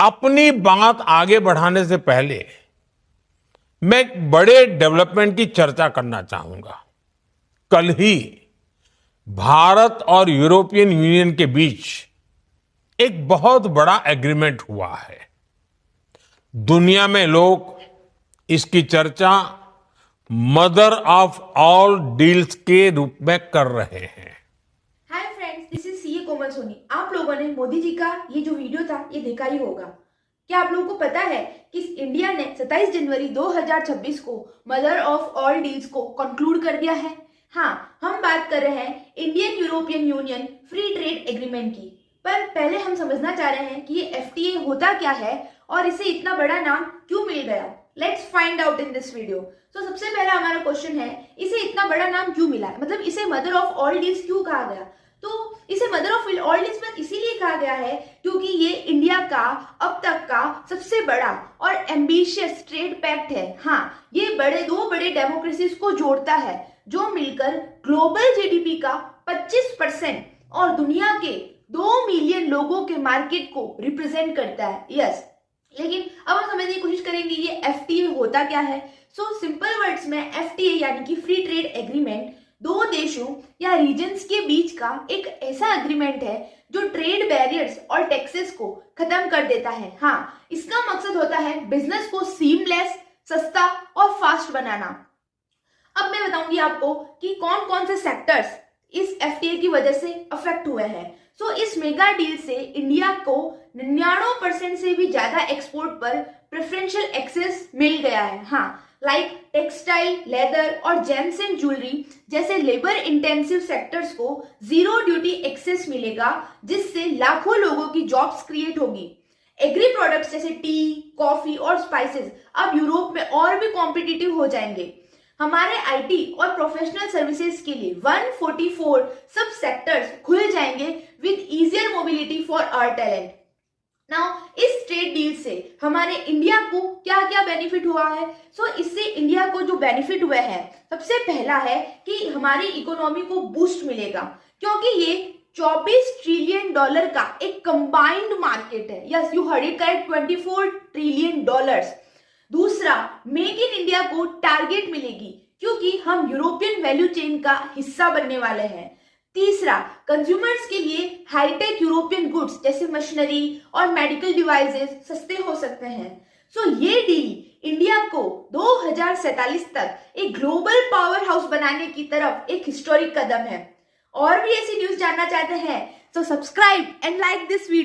अपनी बात आगे बढ़ाने से पहले मैं एक बड़े डेवलपमेंट की चर्चा करना चाहूंगा। कल ही भारत और यूरोपियन यूनियन के बीच एक बहुत बड़ा एग्रीमेंट हुआ है। दुनिया में लोग इसकी चर्चा मदर ऑफ ऑल डील्स के रूप में कर रहे हैं। Hi friends, this is CA Komal Soni. आप लोगों ने मोदी जी का ये जो वीडियो था ये देखा ही होगा। क्या आप लोगों को पता है कि इंडिया ने 27 जनवरी 2026 को मदर ऑफ ऑल डील्स को कंक्लूड कर दिया है। हाँ, हम बात कर रहे हैं Indian European union free trade agreement की। पर पहले हम समझना चाह रहे हैं कि ये एफटीए होता क्या है और इसे इतना बड़ा नाम क्यों मिल गया। Let's find out in this video. तो सबसे पहला हमारा क्वेश्चन है, इसे इतना बड़ा नाम क्यों मिला, मतलब इसे मदर ऑफ ऑल डील्स क्यों कहा गया। तो इसे मदर ऑफ ऑल डील्स में इसीलिए कहा गया है क्योंकि ये इंडिया का अब तक का सबसे बड़ा और एम्बिशियस ट्रेड पैक्ट है। हाँ, ये दो बड़े डेमोक्रेसीज को जोड़ता है जो मिलकर ग्लोबल जीडीपी का 25% और दुनिया के 2 मिलियन लोगों के मार्केट को रिप्रेजेंट करता है। यस, लेकिन अब हम समझने की कोशिश करेंगे ये एफटीए होता क्या है। सो सिंपल वर्ड्स में एफटीए यानी कि फ्री ट्रेड एग्रीमेंट दो देशों या रीजन्स के बीच का एक ऐसा एग्रीमेंट है जो ट्रेड बैरियर्स और टैक्सेस को खत्म कर देता है। हाँ, इसका मकसद होता है बिजनेस को सीमलेस, सस्ता और फास्ट बनाना। अब मैं बताऊंगी आपको कि कौन कौन से सेक्टर्स इस एफटीए की वजह से अफेक्ट हुए हैं। सो इस मेगा डील से इंडिया को 99% से भी ज्यादा एक्सपोर्ट पर प्रेफरेंशियल एक्सेस मिल गया है। हाँ, लाइक टेक्सटाइल, लेदर और जेम्स एंड ज्वेलरी जैसे लेबर इंटेंसिव सेक्टर्स को जीरो ड्यूटी एक्सेस मिलेगा, जिससे लाखों लोगों की जॉब्स क्रिएट होगी। एग्री प्रोडक्ट्स जैसे टी, कॉफी और स्पाइसेस अब यूरोप में और भी कॉम्पिटिटिव हो जाएंगे। हमारे आईटी और प्रोफेशनल सर्विसेज के लिए 144 सब सेक्टर्स खुल जाएंगे with easier mobility for our talent. Now इस ट्रेड डील से हमारे इंडिया को क्या क्या बेनिफिट हुआ है। सो इससे इंडिया को जो बेनिफिट हुआ है, सबसे पहला है कि हमारी इकोनॉमी को बूस्ट मिलेगा क्योंकि ये 24 ट्रिलियन डॉलर का एक कंबाइंड मार्केट है। Yes, you heard it correct, 24 trillion dollars. दूसरा, मेक इन इंडिया को टारगेट मिलेगी क्योंकि हम यूरोपियन वैल्यू चेन का हिस्सा बनने वाले हैं। तीसरा, कंज्यूमर्स के लिए हाईटेक यूरोपियन गुड्स जैसे मशीनरी और मेडिकल डिवाइसेस सस्ते हो सकते हैं। सो ये डील इंडिया को 2047 तक एक ग्लोबल पावर हाउस बनाने की तरफ एक हिस्टोरिक कदम है। और भी ऐसी न्यूज जानना चाहते हैं तो subscribe and like this video.